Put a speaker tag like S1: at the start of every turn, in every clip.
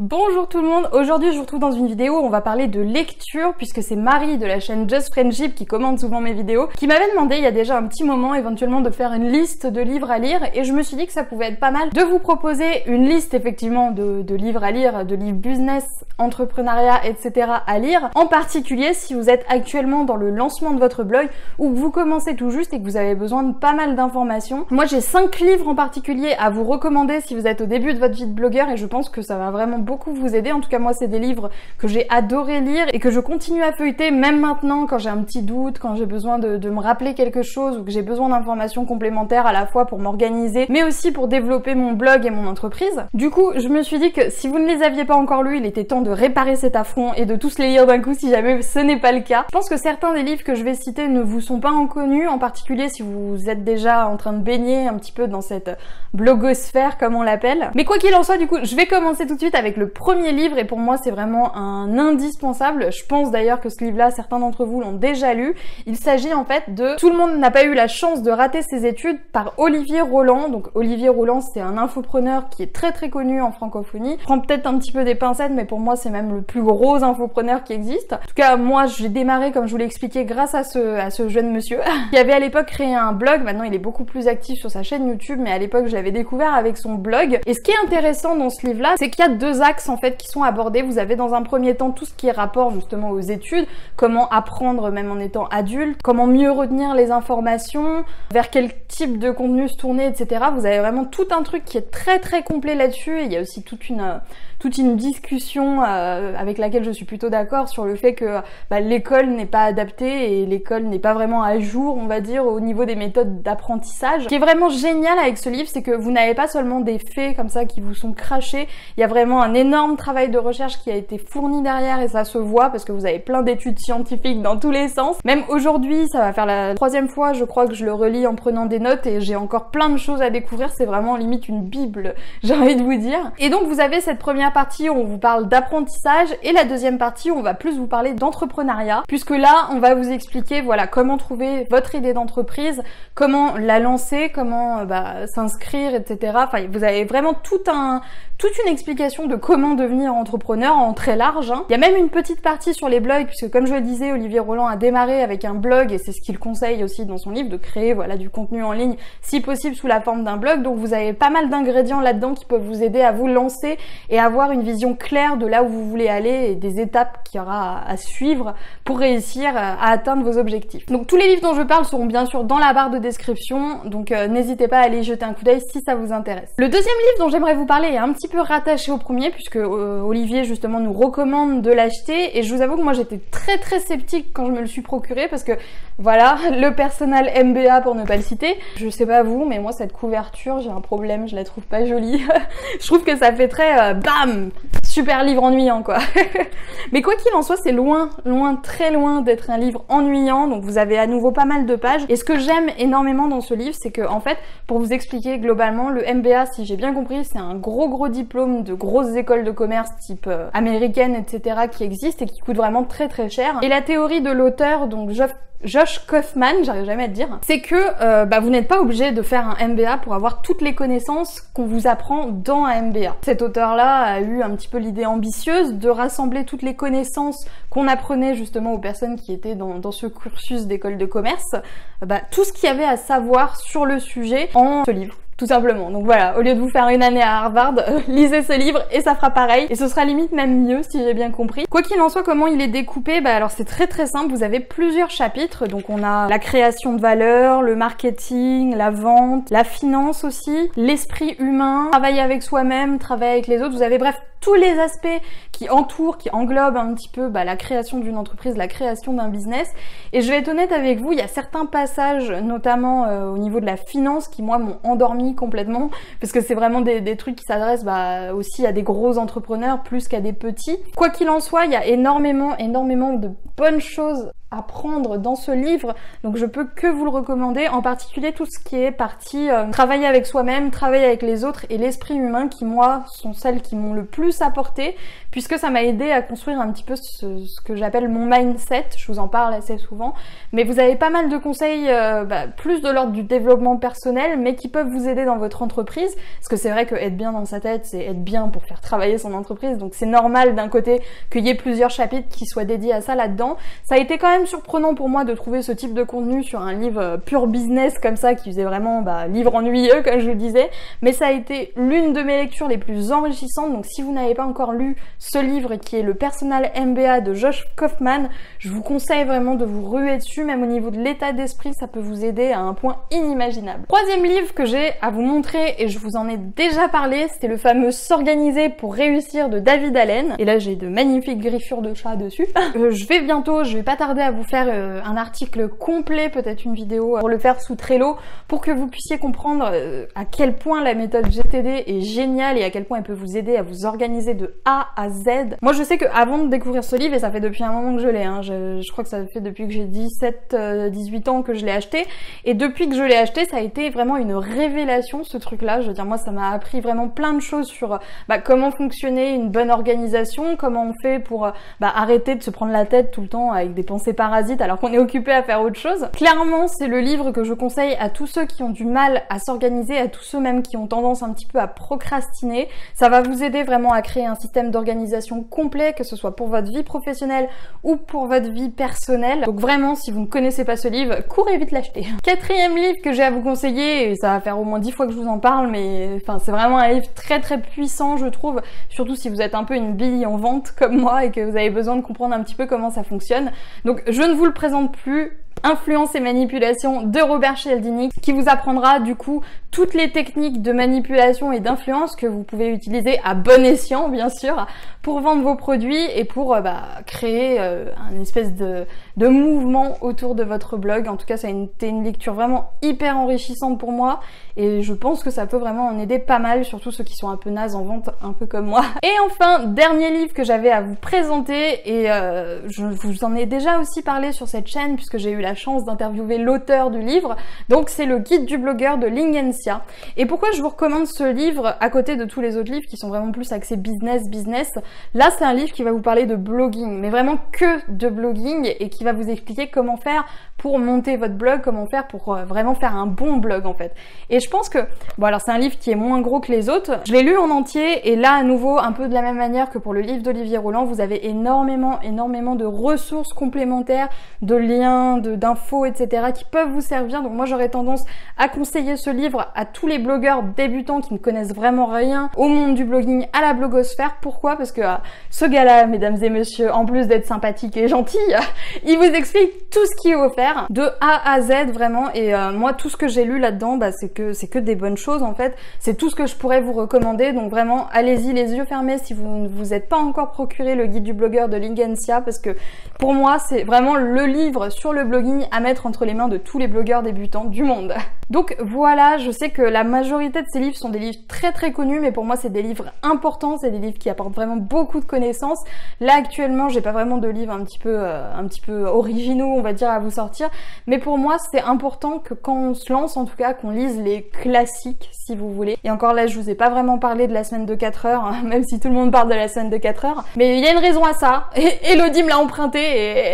S1: Bonjour tout le monde, aujourd'hui je vous retrouve dans une vidéo où on va parler de lecture puisque c'est Marie de la chaîne Just Friendship qui commente souvent mes vidéos qui m'avait demandé il y a déjà un petit moment éventuellement de faire une liste de livres à lire et je me suis dit que ça pouvait être pas mal de vous proposer une liste effectivement de livres à lire, de livres business, entrepreneuriat, etc. à lire, en particulier si vous êtes actuellement dans le lancement de votre blog ou que vous commencez tout juste et que vous avez besoin de pas mal d'informations. Moi j'ai 5 livres en particulier à vous recommander si vous êtes au début de votre vie de blogueur et je pense que ça va vraiment beaucoup vous aider. En tout cas moi c'est des livres que j'ai adoré lire et que je continue à feuilleter même maintenant quand j'ai un petit doute, quand j'ai besoin de me rappeler quelque chose ou que j'ai besoin d'informations complémentaires à la fois pour m'organiser mais aussi pour développer mon blog et mon entreprise. Du coup je me suis dit que si vous ne les aviez pas encore lus, il était temps de réparer cet affront et de tous les lire d'un coup si jamais ce n'est pas le cas. Je pense que certains des livres que je vais citer ne vous sont pas inconnus, en particulier si vous êtes déjà en train de baigner un petit peu dans cette blogosphère comme on l'appelle. Mais quoi qu'il en soit, du coup je vais commencer tout de suite avec le premier livre et pour moi c'est vraiment un indispensable. Je pense d'ailleurs que ce livre-là, certains d'entre vous l'ont déjà lu. Il s'agit en fait de Tout le monde n'a pas eu la chance de rater ses études par Olivier Roland. Donc Olivier Roland c'est un infopreneur qui est très connu en francophonie. Je prends peut-être un petit peu des pincettes mais pour moi c'est même le plus gros infopreneur qui existe. En tout cas moi j'ai démarré comme je vous l'ai expliqué grâce à ce jeune monsieur qui avait à l'époque créé un blog. Maintenant il est beaucoup plus actif sur sa chaîne YouTube mais à l'époque je l'avais découvert avec son blog. Et ce qui est intéressant dans ce livre-là c'est qu'il y a deux axes en fait qui sont abordés. Vous avez dans un premier temps tout ce qui est rapport justement aux études, comment apprendre même en étant adulte, comment mieux retenir les informations, vers quel type de contenu se tourner, etc. Vous avez vraiment tout un truc qui est très complet là-dessus. Et il y a aussi toute une discussion avec laquelle je suis plutôt d'accord sur le fait que l'école n'est pas adaptée et l'école n'est pas vraiment à jour, on va dire, au niveau des méthodes d'apprentissage. Ce qui est vraiment génial avec ce livre, c'est que vous n'avez pas seulement des faits comme ça qui vous sont crachés, il y a vraiment un énorme travail de recherche qui a été fourni derrière et ça se voit parce que vous avez plein d'études scientifiques dans tous les sens. Même aujourd'hui, ça va faire la 3e fois, je crois que je le relis en prenant des notes et j'ai encore plein de choses à découvrir. C'est vraiment limite une bible, j'ai envie de vous dire. Et donc vous avez cette première partie où on vous parle d'apprentissage et la deuxième partie où on va plus vous parler d'entrepreneuriat, puisque là on va vous expliquer voilà comment trouver votre idée d'entreprise, comment la lancer, comment s'inscrire, etc. Enfin vous avez vraiment toute une explication de comment devenir entrepreneur en très large. Il y a même une petite partie sur les blogs puisque comme je le disais, Olivier Roland a démarré avec un blog et c'est ce qu'il conseille aussi dans son livre, de créer du contenu en ligne si possible sous la forme d'un blog. Donc vous avez pas mal d'ingrédients là-dedans qui peuvent vous aider à vous lancer et avoir une vision claire de là où vous voulez aller et des étapes qu'il y aura à suivre pour réussir à atteindre vos objectifs. Donc tous les livres dont je parle seront bien sûr dans la barre de description, donc n'hésitez pas à aller y jeter un coup d'œil si ça vous intéresse. Le deuxième livre dont j'aimerais vous parler est un petit peu rattaché au premier puisque Olivier justement nous recommande de l'acheter et je vous avoue que moi j'étais très sceptique quand je me le suis procuré parce que voilà, le Personal MBA pour ne pas le citer. Je sais pas vous mais moi cette couverture j'ai un problème, je la trouve pas jolie. Je trouve que ça fait très bam, super livre ennuyant quoi. Mais quoi qu'il en soit c'est très loin d'être un livre ennuyant, donc vous avez à nouveau pas mal de pages et ce que j'aime énormément dans ce livre c'est que en fait pour vous expliquer globalement le MBA si j'ai bien compris c'est un gros diplôme de grosses écoles de commerce type américaine etc qui existent et qui coûtent vraiment très cher et la théorie de l'auteur donc Josh Kaufman, j'arrive jamais à le dire, c'est que vous n'êtes pas obligé de faire un MBA pour avoir toutes les connaissances qu'on vous apprend dans un MBA. Cet auteur-là a eu un petit peu l'idée ambitieuse de rassembler toutes les connaissances qu'on apprenait justement aux personnes qui étaient dans ce cursus d'école de commerce, tout ce qu'il y avait à savoir sur le sujet en ce livre. Tout simplement. Donc voilà, au lieu de vous faire une année à Harvard, lisez ce livre et ça fera pareil. Et ce sera limite même mieux si j'ai bien compris. Quoi qu'il en soit, comment il est découpé, alors c'est très simple. Vous avez plusieurs chapitres. Donc on a la création de valeur, le marketing, la vente, la finance aussi, l'esprit humain, travailler avec soi-même, travailler avec les autres. Vous avez bref tous les aspects qui entourent, qui englobent un petit peu la création d'une entreprise, la création d'un business. Et je vais être honnête avec vous, il y a certains passages, notamment au niveau de la finance, qui moi m'ont endormi complètement, parce que c'est vraiment des trucs qui s'adressent aussi à des gros entrepreneurs plus qu'à des petits. Quoi qu'il en soit, il y a énormément de bonnes choses apprendre dans ce livre, donc je peux que vous le recommander, en particulier tout ce qui est partie travailler avec soi-même, travailler avec les autres et l'esprit humain qui, moi, sont celles qui m'ont le plus apporté, puisque ça m'a aidé à construire un petit peu ce que j'appelle mon mindset, je vous en parle assez souvent, mais vous avez pas mal de conseils, plus de l'ordre du développement personnel, mais qui peuvent vous aider dans votre entreprise, parce que c'est vrai que être bien dans sa tête, c'est être bien pour faire travailler son entreprise, donc c'est normal d'un côté qu'il y ait plusieurs chapitres qui soient dédiés à ça là-dedans. Ça a été quand même surprenant pour moi de trouver ce type de contenu sur un livre pur business comme ça, qui faisait vraiment livre ennuyeux comme je le disais, mais ça a été l'une de mes lectures les plus enrichissantes, donc si vous n'avez pas encore lu ce livre qui est le Personal MBA de Josh Kaufman, je vous conseille vraiment de vous ruer dessus, même au niveau de l'état d'esprit, ça peut vous aider à un point inimaginable. Troisième livre que j'ai à vous montrer, et je vous en ai déjà parlé, c'est le fameux S'organiser pour réussir de David Allen, et là j'ai de magnifiques griffures de chat dessus. Je vais pas tarder à vous faire un article complet, peut-être une vidéo pour le faire sous Trello, pour que vous puissiez comprendre à quel point la méthode GTD est géniale et à quel point elle peut vous aider à vous organiser de A à Z. Moi je sais que avant de découvrir ce livre, et ça fait depuis un moment que je l'ai, je crois que ça fait depuis que j'ai 17-18 ans que je l'ai acheté, et depuis que je l'ai acheté, ça a été vraiment une révélation ce truc-là. Je veux dire, moi ça m'a appris vraiment plein de choses sur comment fonctionnait une bonne organisation, comment on fait pour arrêter de se prendre la tête tout le temps avec des pensées parasites alors qu'on est occupé à faire autre chose. Clairement, c'est le livre que je conseille à tous ceux qui ont du mal à s'organiser, à tous ceux même qui ont tendance un petit peu à procrastiner. Ça va vous aider vraiment à créer un système d'organisation complet, que ce soit pour votre vie professionnelle ou pour votre vie personnelle. Donc vraiment, si vous ne connaissez pas ce livre, courez vite l'acheter. Quatrième livre que j'ai à vous conseiller, et ça va faire au moins 10 fois que je vous en parle, mais c'est vraiment un livre très très puissant, je trouve, surtout si vous êtes un peu une bille en vente comme moi et que vous avez besoin de comprendre un petit peu comment ça fonctionne. Donc je ne vous le présente plus. Influence et manipulation de Robert Cialdini, qui vous apprendra du coup toutes les techniques de manipulation et d'influence que vous pouvez utiliser à bon escient, bien sûr, pour vendre vos produits et pour créer une espèce de mouvement autour de votre blog. En tout cas, ça a été une lecture vraiment hyper enrichissante pour moi et je pense que ça peut vraiment en aider pas mal, surtout ceux qui sont un peu nazes en vente, un peu comme moi. Et enfin, dernier livre que j'avais à vous présenter, et je vous en ai déjà aussi parlé sur cette chaîne puisque j'ai eu la chance d'interviewer l'auteur du livre, donc c'est le guide du blogueur de Lingensia. Et pourquoi je vous recommande ce livre à côté de tous les autres livres qui sont vraiment plus axés business, là c'est un livre qui va vous parler de blogging, mais vraiment que de blogging, et qui va vous expliquer comment faire pour monter votre blog, comment faire pour vraiment faire un bon blog en fait. Et je pense que, bon alors c'est un livre qui est moins gros que les autres, je l'ai lu en entier, et là à nouveau, un peu de la même manière que pour le livre d'Olivier Roland, vous avez énormément de ressources complémentaires, de liens, d'infos, etc. qui peuvent vous servir. Donc moi j'aurais tendance à conseiller ce livre à tous les blogueurs débutants qui ne connaissent vraiment rien au monde du blogging, à la blogosphère. Pourquoi? Parce que ce gars-là, mesdames et messieurs, en plus d'être sympathique et gentil, il vous explique tout ce qu'il faut faire de A à Z vraiment. Et moi tout ce que j'ai lu là-dedans, c'est que des bonnes choses en fait. C'est tout ce que je pourrais vous recommander. Donc vraiment, allez-y les yeux fermés si vous ne vous êtes pas encore procuré le guide du blogueur de Lingensia, parce que pour moi c'est vraiment le livre sur le blogging à mettre entre les mains de tous les blogueurs débutants du monde. Donc voilà, je sais que la majorité de ces livres sont des livres très très connus, mais pour moi c'est des livres importants, c'est des livres qui apportent vraiment beaucoup de connaissances. Là actuellement j'ai pas vraiment de livres un petit peu originaux on va dire à vous sortir, mais pour moi c'est important que quand on se lance en tout cas qu'on lise les classiques si vous voulez. Et encore là je vous ai pas vraiment parlé de la semaine de 4 heures, hein, même si tout le monde parle de la semaine de 4 heures, mais il y a une raison à ça, et Elodie me l'a emprunté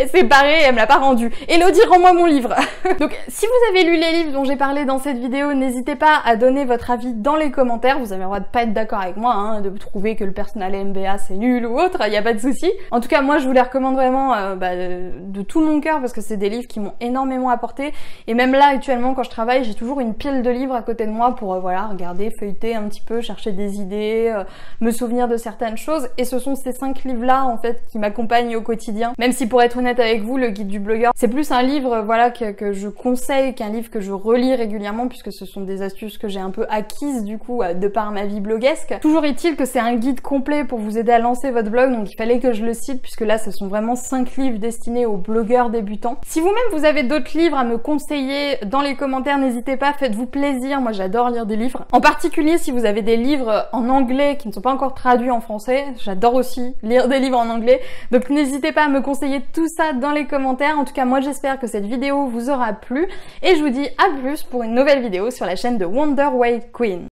S1: et c'est pareil, elle me l'a pas rendu. Elodie, rends-moi mon livre. Donc si vous avez lu les livres dont j'ai parlé dans cette vidéo, n'hésitez pas à donner votre avis dans les commentaires. Vous avez le droit de pas être d'accord avec moi, hein, de trouver que le Personal MBA c'est nul ou autre, il n'y a pas de souci. En tout cas moi je vous les recommande vraiment de tout mon cœur, parce que c'est des livres qui m'ont énormément apporté, et même là actuellement quand je travaille j'ai toujours une pile de livres à côté de moi pour voilà, regarder, feuilleter un petit peu, chercher des idées, me souvenir de certaines choses, et ce sont ces 5 livres là en fait qui m'accompagnent au quotidien. Même si pour être honnête avec vous, le guide du blogueur c'est plus un livre voilà que je conseille, qu'un livre que je relis régulièrement puisque ce sont des astuces que j'ai un peu acquises du coup de par ma vie bloguesque. Toujours est-il que c'est un guide complet pour vous aider à lancer votre blog, donc il fallait que je le cite puisque là ce sont vraiment 5 livres destinés aux blogueurs débutants. Si vous-même vous avez d'autres livres à me conseiller dans les commentaires, n'hésitez pas, faites-vous plaisir, moi j'adore lire des livres. En particulier si vous avez des livres en anglais qui ne sont pas encore traduits en français, j'adore aussi lire des livres en anglais, donc n'hésitez pas à me conseiller tout ça dans les commentaires. En tout cas moi j'espère que cette vidéo vous aura plu et je vous dis à plus pour une nouvelle vidéo sur la chaîne de Wonder Way Queen.